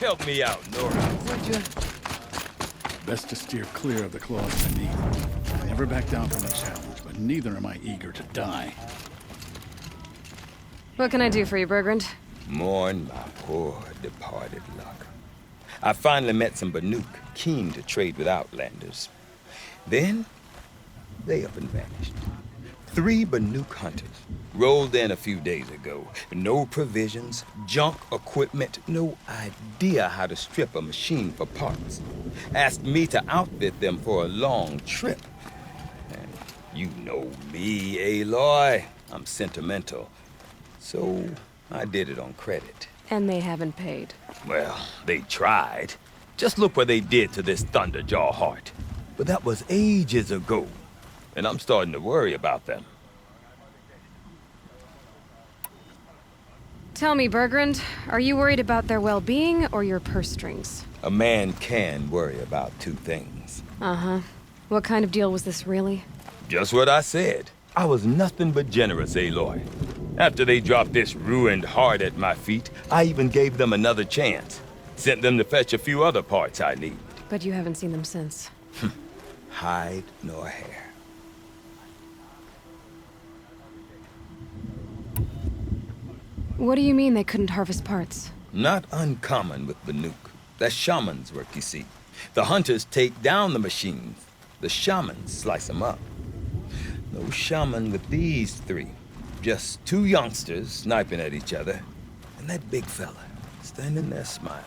Help me out, Nora. Would you? Best to steer clear of the claws beneath. I never back down from a challenge, but neither am I eager to die. What can I do for you, Bergrand? Mourn my poor departed luck. I finally met some Banuk, keen to trade with Outlanders. Then, they up and vanished. 3 Banuk hunters rolled in a few days ago. No provisions, junk equipment, no idea how to strip a machine for parts. Asked me to outfit them for a long trip. And you know me, Aloy. I'm sentimental. So I did it on credit. And they haven't paid. Well, they tried. Just look what they did to this Thunderjaw heart. But that was ages ago. And I'm starting to worry about them. Tell me, Bergrand, are you worried about their well-being or your purse strings? A man can worry about 2 things. Uh-huh. What kind of deal was this, really? Just what I said. I was nothing but generous, Aloy. After they dropped this ruined heart at my feet, I even gave them another chance. Sent them to fetch a few other parts I need. But you haven't seen them since. Hide nor hair. What do you mean they couldn't harvest parts? Not uncommon with Banuk. That's shaman's work, you see. The hunters take down the machines. The shamans slice them up. No shaman with these 3. Just 2 youngsters sniping at each other. And that big fella standing there smiling.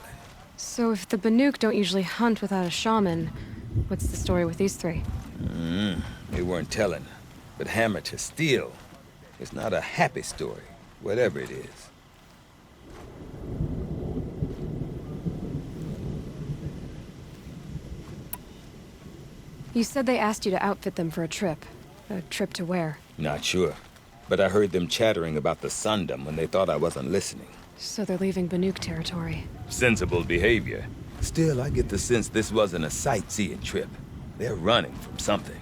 So if the Banuk don't usually hunt without a shaman, what's the story with these 3? They weren't telling. But hammer to steel. It's not a happy story, whatever it is. You said they asked you to outfit them for a trip. A trip to where? Not sure. But I heard them chattering about the Sundom when they thought I wasn't listening. So they're leaving Banuk territory. Sensible behavior. Still, I get the sense this wasn't a sightseeing trip. They're running from something.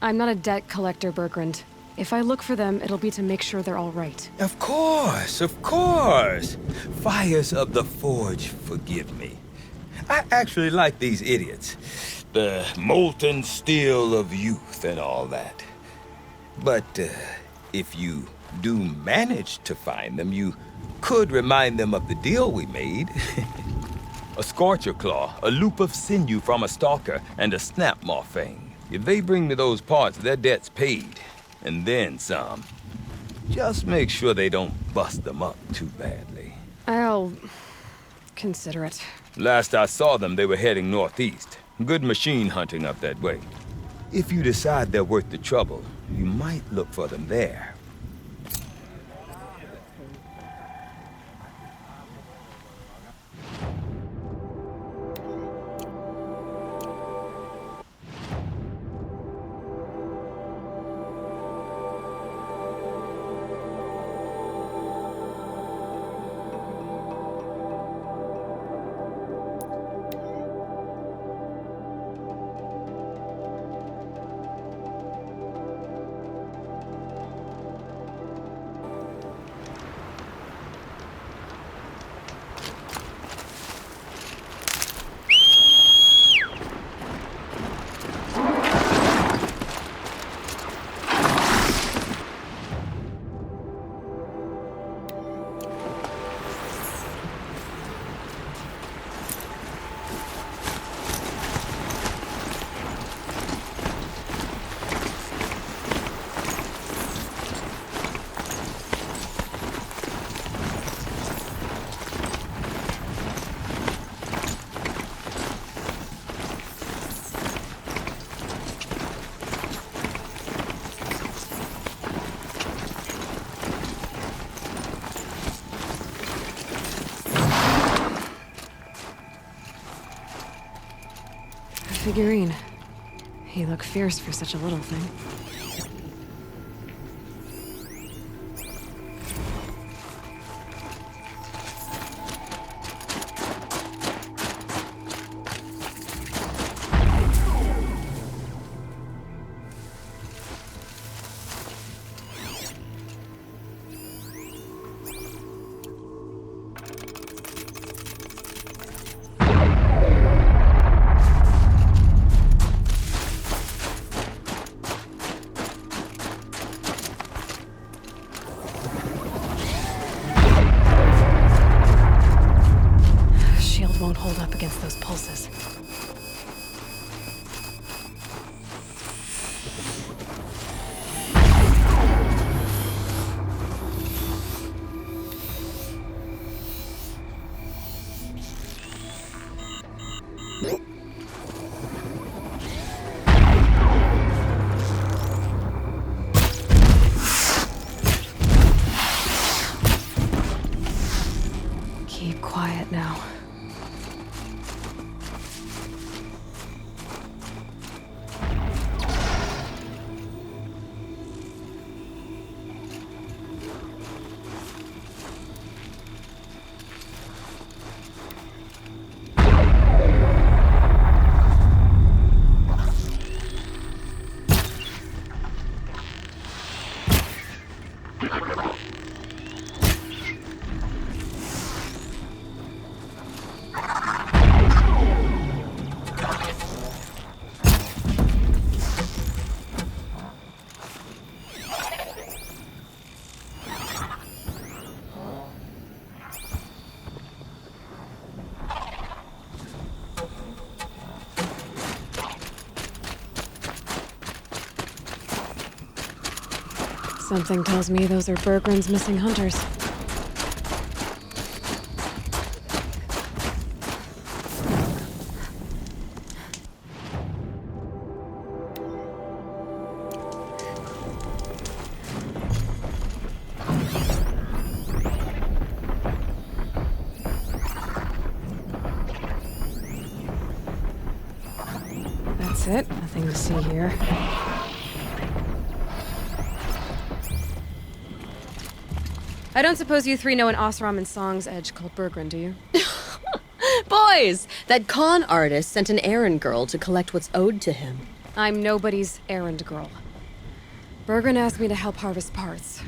I'm not a debt collector, Bergrand. If I look for them, it'll be to make sure they're all right. Of course, of course. Fires of the Forge, forgive me. I actually like these idiots. The molten steel of youth and all that. But if you do manage to find them, you could remind them of the deal we made. A Scorcher Claw, a loop of sinew from a stalker, and a Snapmaw Fang. If they bring me those parts, their debt's paid. And then some. Just make sure they don't bust them up too badly. I'll consider it. Last I saw them, they were heading northeast. Good machine hunting up that way. If you decide they're worth the trouble, you might look for them there. Figurine. He looked fierce for such a little thing. Something tells me those are Bergren's missing hunters. That's it. Nothing to see here. I don't suppose you three know an Osram and Song's edge called Bergren, do you? Boys, that con artist sent an errand girl to collect what's owed to him. I'm nobody's errand girl. Bergren asked me to help harvest parts.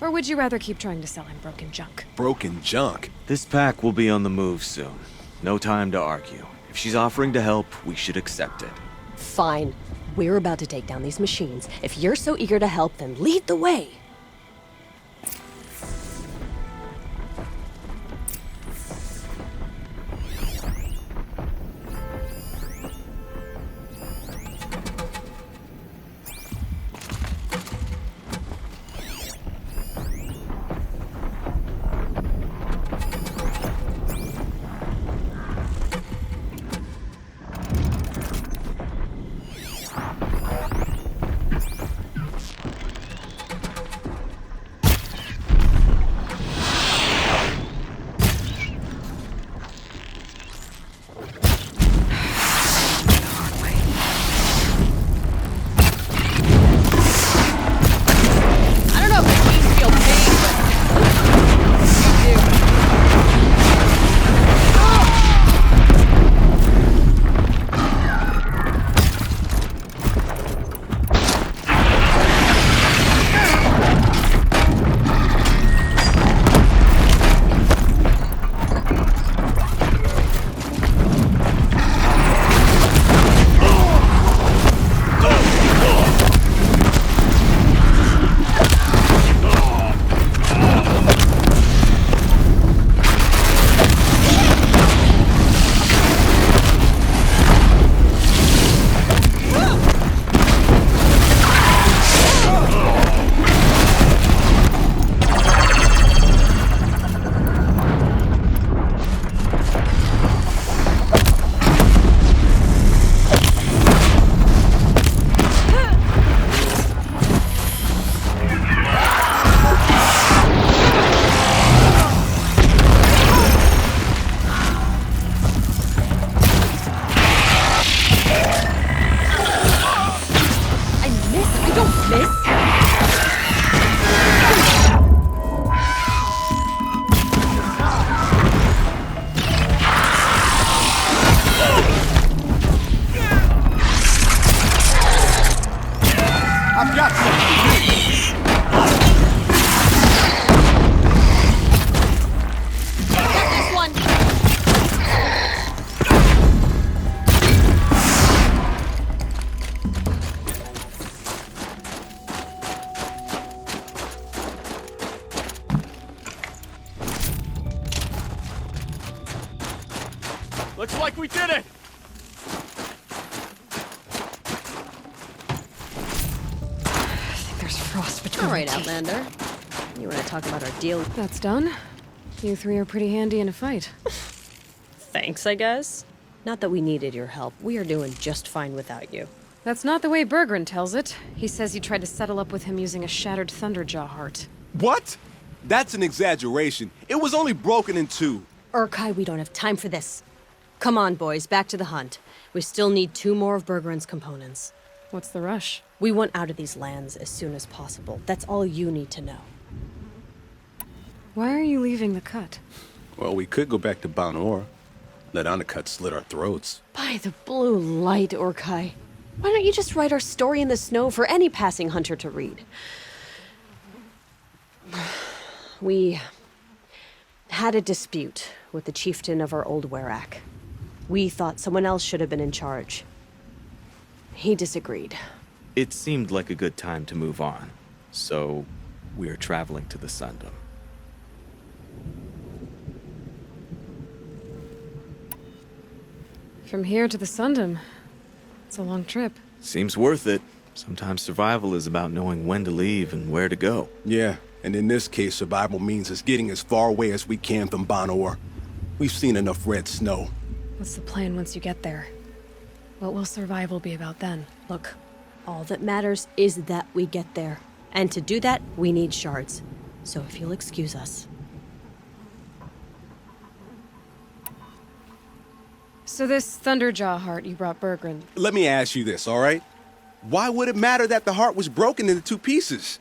Or would you rather keep trying to sell him broken junk? Broken junk? This pack will be on the move soon. No time to argue. If she's offering to help, we should accept it. Fine. We're about to take down these machines. If you're so eager to help, then lead the way. Looks like we did it! I think there's frost between All right, our teeth. Outlander. You want to talk about our deal? That's done. You three are pretty handy in a fight. Thanks, I guess. Not that we needed your help. We are doing just fine without you. That's not the way Bergren tells it. He says you tried to settle up with him using a shattered Thunderjaw heart. What? That's an exaggeration. It was only broken in two. Urkai, we don't have time for this. Come on, boys, back to the hunt. We still need 2 more of Bergren's components. What's the rush? We want out of these lands as soon as possible. That's all you need to know. Why are you leaving the cut? Well, we could go back to Banor. Let Undercut slit our throats. By the blue light, Urkai. Why don't you just write our story in the snow for any passing hunter to read? We had a dispute with the chieftain of our old Werak. We thought someone else should have been in charge. He disagreed. It seemed like a good time to move on, so we're traveling to the Sundom. From here to the Sundom. It's a long trip. Seems worth it. Sometimes survival is about knowing when to leave and where to go. Yeah, and in this case, survival means us getting as far away as we can from Banor. We've seen enough red snow. What's the plan once you get there? What will survival be about then? Look, all that matters is that we get there. And to do that, we need shards. So if you'll excuse us. So this Thunderjaw heart you brought Bergrun, Let me ask you this, all right? Why would it matter that the heart was broken into 2 pieces?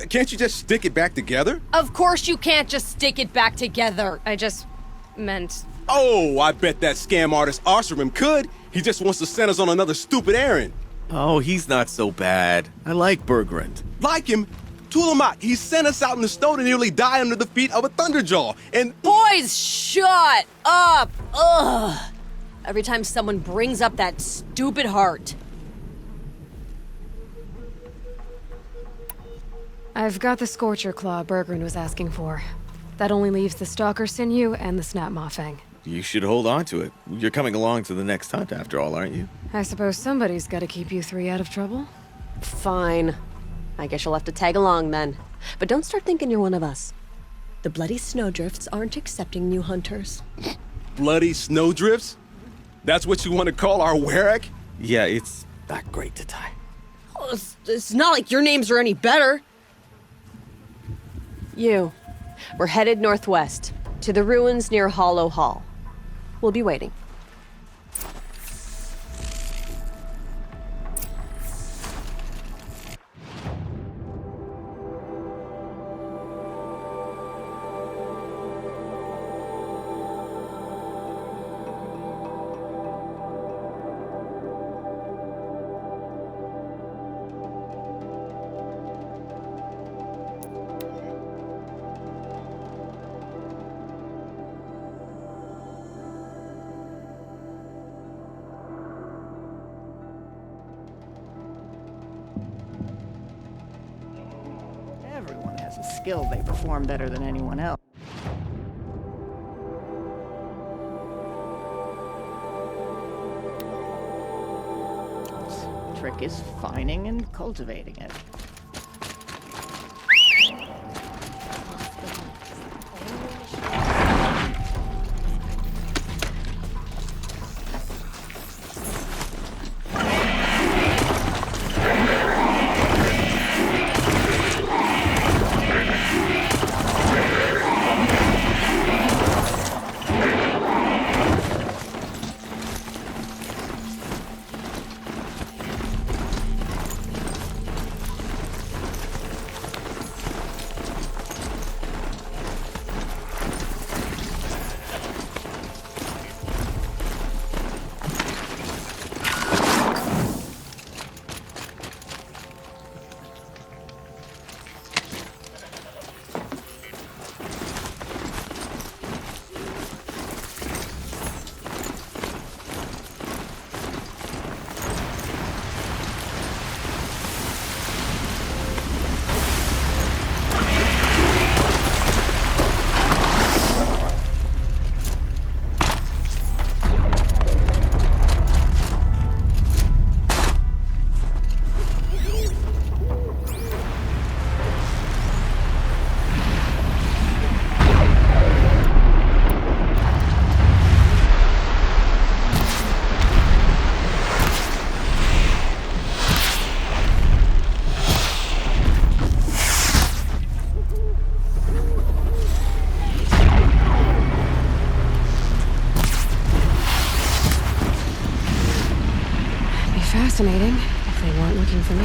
Can't you just stick it back together? Of course you can't just stick it back together. I just meant... Oh, I bet that scam artist Arsarim could. He just wants to send us on another stupid errand. Oh, he's not so bad. I like Bergrund. Like him, Tulamak, he sent us out in the snow to nearly die under the feet of a Thunderjaw. And Boys, shut up! Ugh! Every time someone brings up that stupid heart. I've got the Scorcher Claw Bergrun was asking for. That only leaves the Stalker Sinew and the Snap Maw Fang. You should hold on to it. You're coming along to the next hunt after all, aren't you? I suppose somebody's gotta keep you 3 out of trouble. Fine. I guess you'll have to tag along then. But don't start thinking you're one of us. The Bloody Snowdrifts aren't accepting new hunters. bloody snowdrifts? That's what you want to call our Werak? Yeah, it's not great to tie. Oh, it's not like your names are any better. We're headed northwest, to the ruins near Hollow Hall. We'll be waiting. Everyone has a skill they perform better than anyone else. The trick is finding and cultivating it. Fascinating, if they weren't looking for me.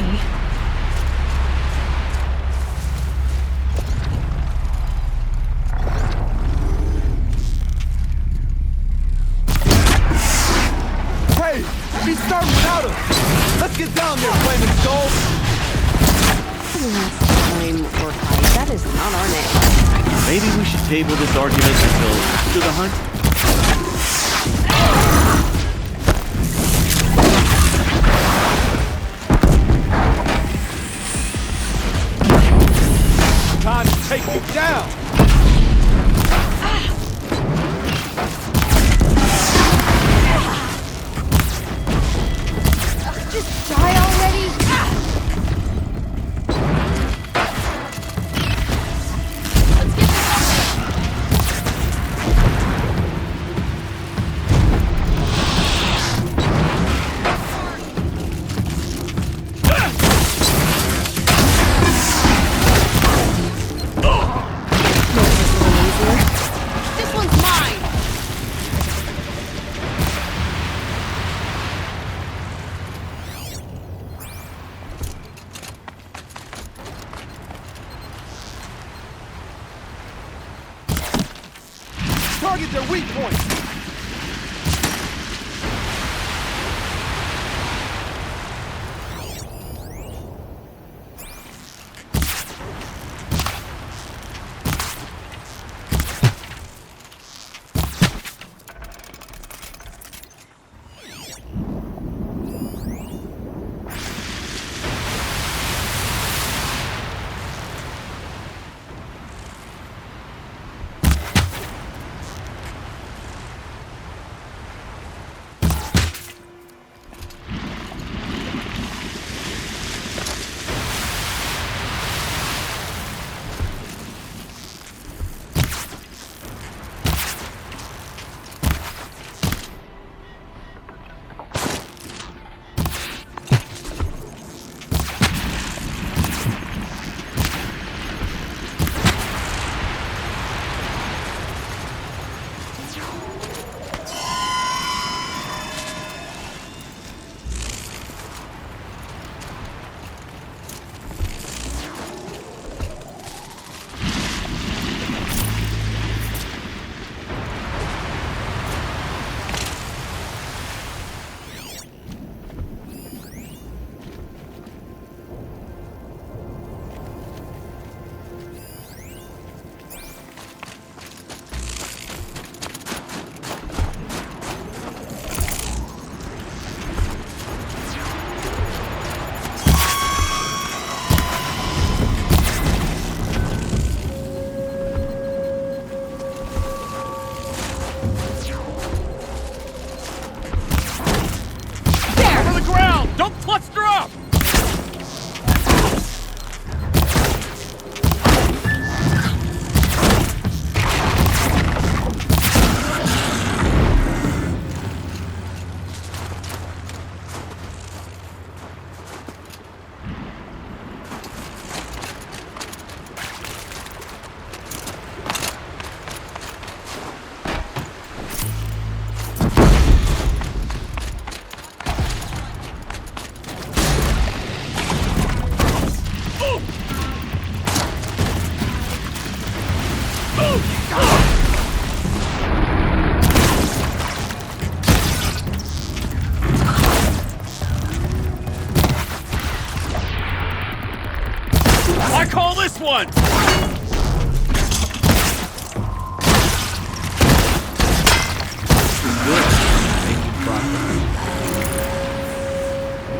Hey! He's starting without us! Let's get down there, Flaming Skull! Flame or Kite, that is not our name. Maybe we should table this argument until after the hunt? Time to take you down! Just die already! their weak point! one!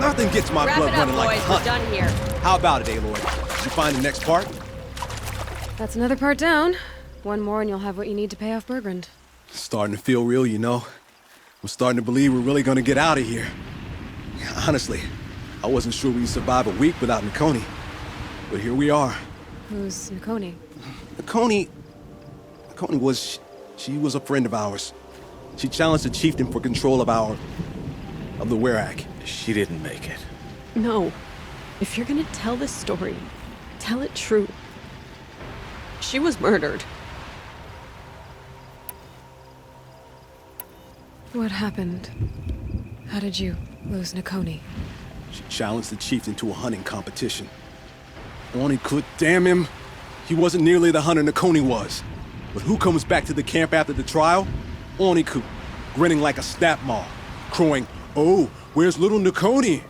Nothing gets my Wrap blood it up, running like boys. a We're hunt. done here. How about it, Aloy? Did you find the next part? That's another part down. One more and you'll have what you need to pay off Bergrand. Starting to feel real, you know. I'm starting to believe we're really gonna get out of here. Honestly, I wasn't sure we'd survive a week without Nakoni. But here we are. Who's Nakoni? Nakoni was... she was a friend of ours. She challenged the chieftain for control of the Werak. She didn't make it. No. If you're gonna tell this story, tell it true. She was murdered. What happened? How did you lose Nakoni? She challenged the chieftain to a hunting competition. Onikut, damn him! He wasn't nearly the hunter Nakoni was. But who comes back to the camp after the trial? Onikut, grinning like a snap maw, crowing, "Oh, where's little Nakoni?"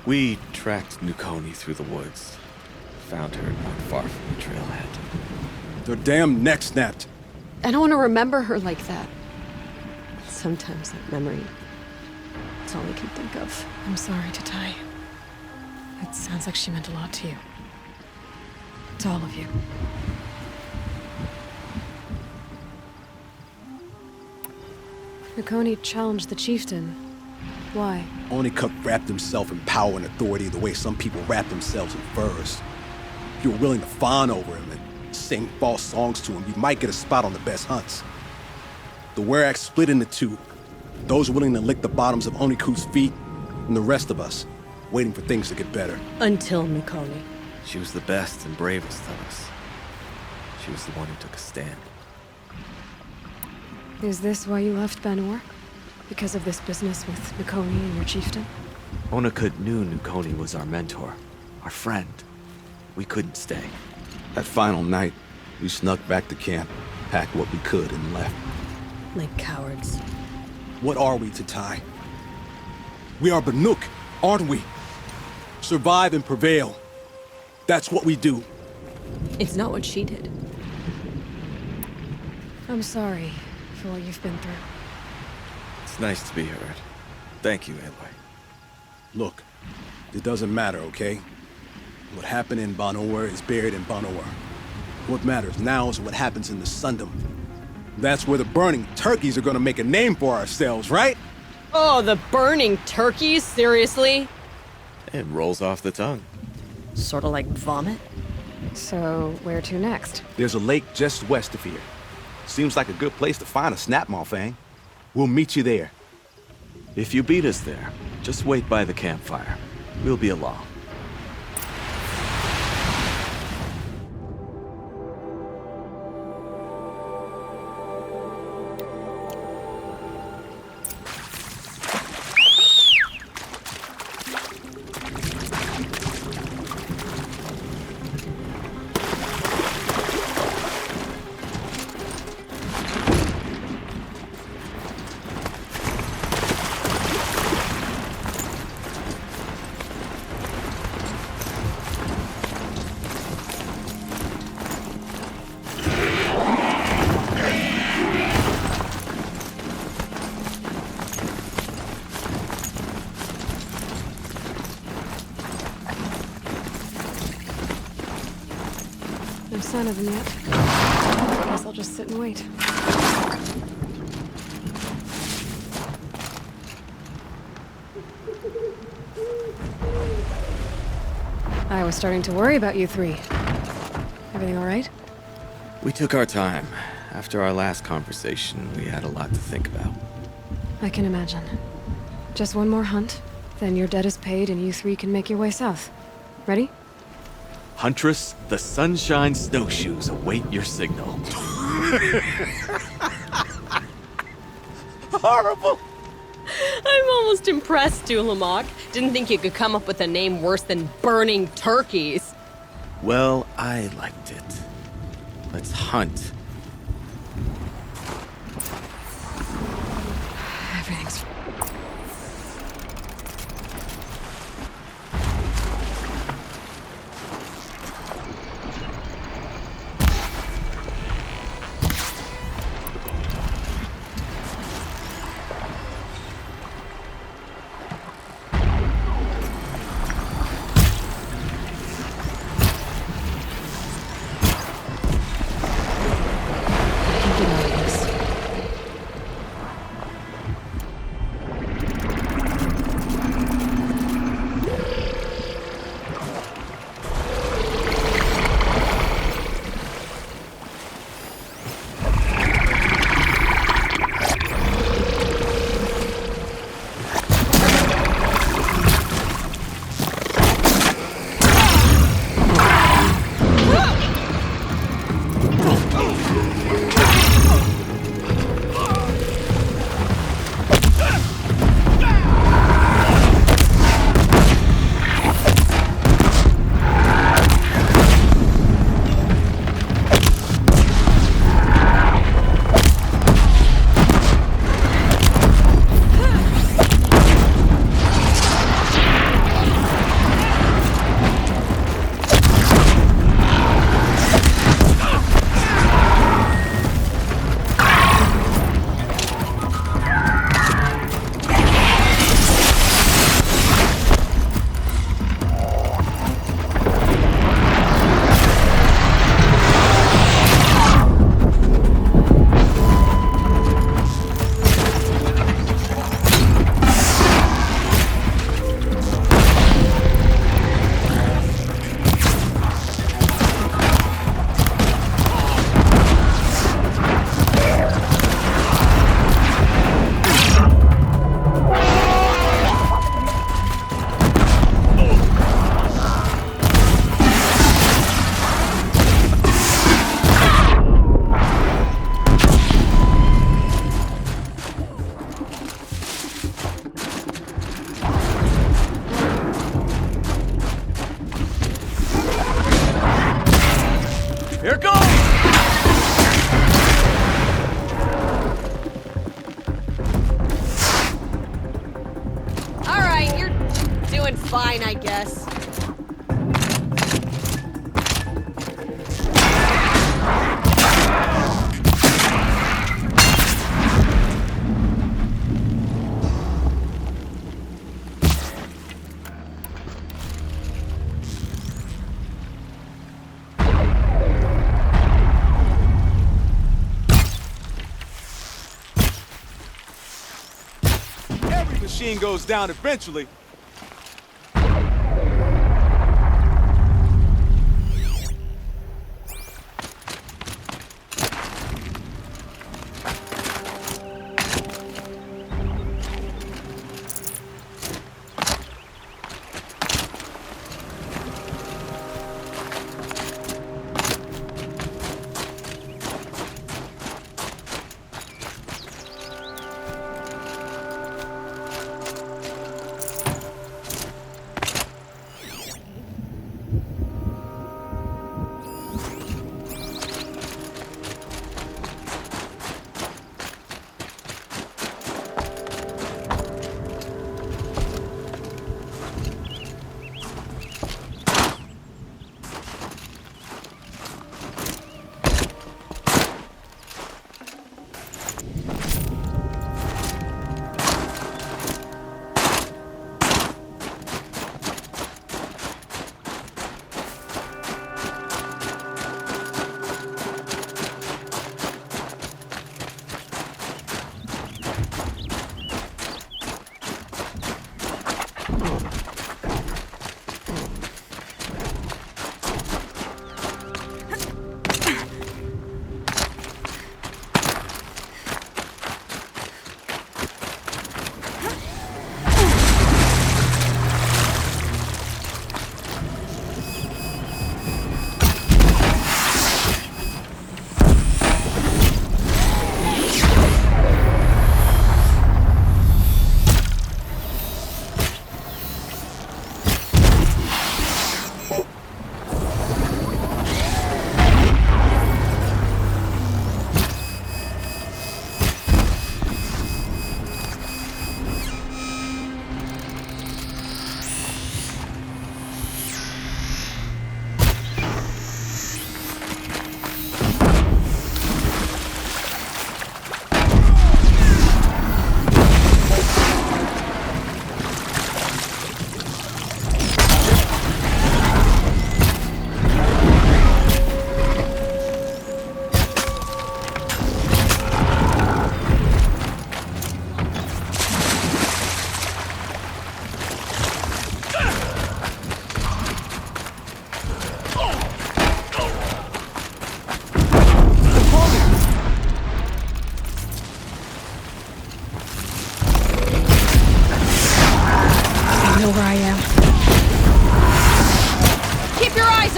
We tracked Nakoni through the woods. Found her not far from the trailhead. Their damn neck snapped. I don't want to remember her like that. Sometimes that memory, it's all I can think of. I'm sorry, Tatai. It sounds like she meant a lot to you. To all of you. Nakoni challenged the chieftain. Why? Onikut wrapped himself in power and authority the way some people wrap themselves in furs. If you were willing to fawn over him and sing false songs to him, you might get a spot on the best hunts. The Werak split into two. Those willing to lick the bottoms of Onikut's feet, and the rest of us, waiting for things to get better. Until Nakoni. She was the best and bravest of us. She was the one who took a stand. Is this why you left Banor? Because of this business with Nakoni and your chieftain? Onikut knew Nakoni was our mentor, our friend. We couldn't stay. That final night, we snuck back to camp, packed what we could, and left. Like cowards. What are we, Tatai? We are Banuk, aren't we? Survive and prevail. That's what we do. It's not what she did. I'm sorry for what you've been through. It's nice to be heard. Thank you, Aloy. Look, it doesn't matter, okay? What happened in Banowar is buried in Banowar. What matters now is what happens in the Sundom. That's where the burning turkeys are gonna make a name for ourselves, right? Oh, the burning turkeys? Seriously? It rolls off the tongue. Sorta like vomit? So, where to next? There's a lake just west of here. Seems like a good place to find a snapmaw fang. We'll meet you there. If you beat us there, just wait by the campfire. We'll be along. No sign of them yet. Guess I'll just sit and wait. I was starting to worry about you three. Everything all right? We took our time. After our last conversation, we had a lot to think about. I can imagine. Just one more hunt, then your debt is paid and you three can make your way south. Ready? Huntress, the Sunshine Snowshoes await your signal. Horrible! I'm almost impressed, Dulamok. Didn't think you could come up with a name worse than burning turkeys. Well, I liked it. Let's hunt. Everything's... Fine, I guess. Every machine goes down eventually.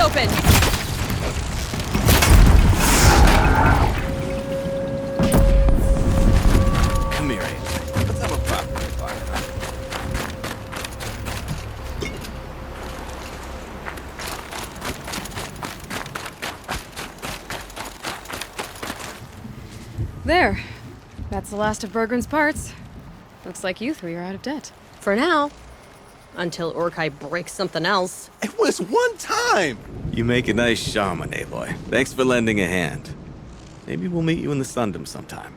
open! Come here, Amy. Let's have a proper fire. There. That's the last of Bergren's parts. Looks like you three are out of debt. For now. Until Urkai breaks something else. It was one time! You make a nice shaman, Aloy. Thanks for lending a hand. Maybe we'll meet you in the Sundom sometime.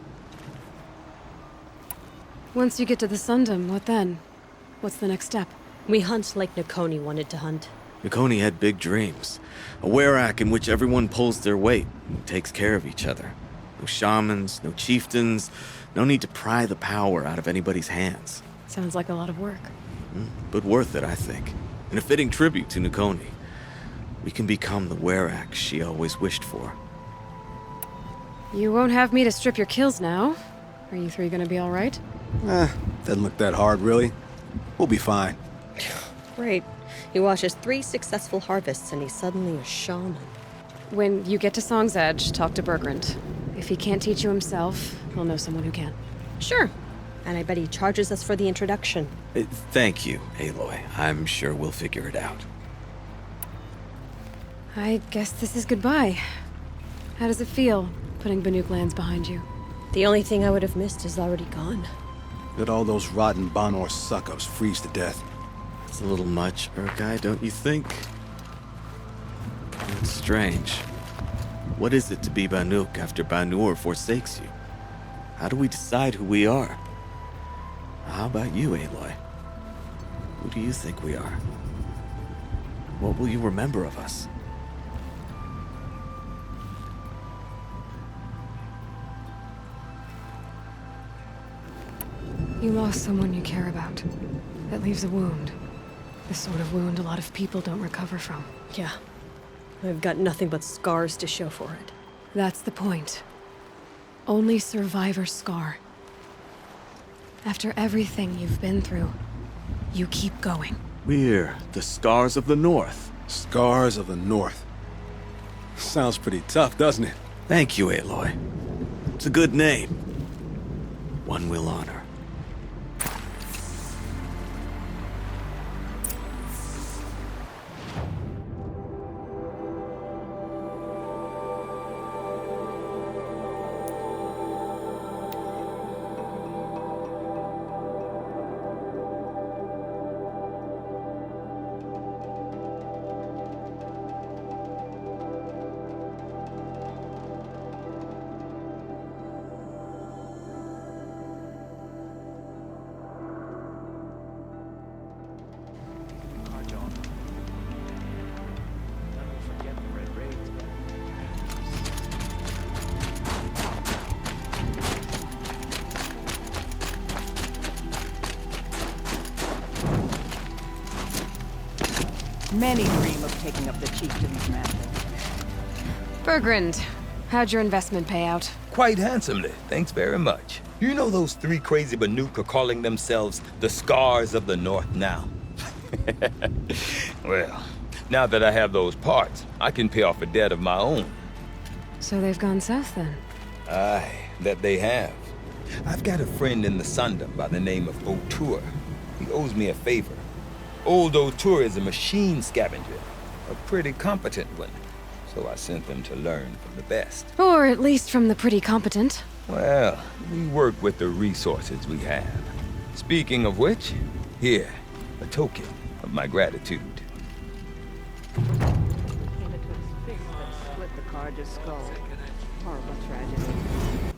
Once you get to the Sundom, what then? What's the next step? We hunt like Nakoni wanted to hunt. Nakoni had big dreams. A Werak in which everyone pulls their weight and takes care of each other. No shamans, no chieftains, no need to pry the power out of anybody's hands. Sounds like a lot of work. But worth it, I think. And a fitting tribute to Nakoni. We can become the Werak she always wished for. You won't have me to strip your kills now. Are you three gonna be alright? Doesn't look that hard, really. We'll be fine. Great. He watches 3 successful harvests and he's suddenly a shaman. When you get to Song's Edge, talk to Bergrand. If he can't teach you himself, he'll know someone who can. Sure. And I bet he charges us for the introduction. Thank you, Aloy. I'm sure we'll figure it out. I guess this is goodbye. How does it feel, putting Banuk lands behind you? The only thing I would have missed is already gone. Let all those rotten Banor suck-ups freeze to death. That's a little much, Urkai, don't you think? It's strange. What is it to be Banuk after Banur forsakes you? How do we decide who we are? How about you, Aloy? Who do you think we are? What will you remember of us? You lost someone you care about. That leaves a wound. The sort of wound a lot of people don't recover from. Yeah. I've got nothing but scars to show for it. That's the point. Only survivor's scar. After everything you've been through, you keep going. We're the Scars of the North. Scars of the North. Sounds pretty tough, doesn't it? Thank you, Aloy. It's a good name. One we'll honor. Many dream of taking up the chieftain's mantle. Bergrand, how'd your investment pay out? Quite handsomely, thanks very much. You know those three crazy Banuk are calling themselves the Scars of the North now? Well, now that I have those parts, I can pay off a debt of my own. So they've gone south then? Aye, that they have. I've got a friend in the Sundom by the name of O'Toole. He owes me a favor. Old O'Toole is a machine scavenger, a pretty competent one. So I sent them to learn from the best. Or at least from the pretty competent. Well, we work with the resources we have. Speaking of which, here, a token of my gratitude. Came into his fist and split the Carja's skull. Horrible tragedy.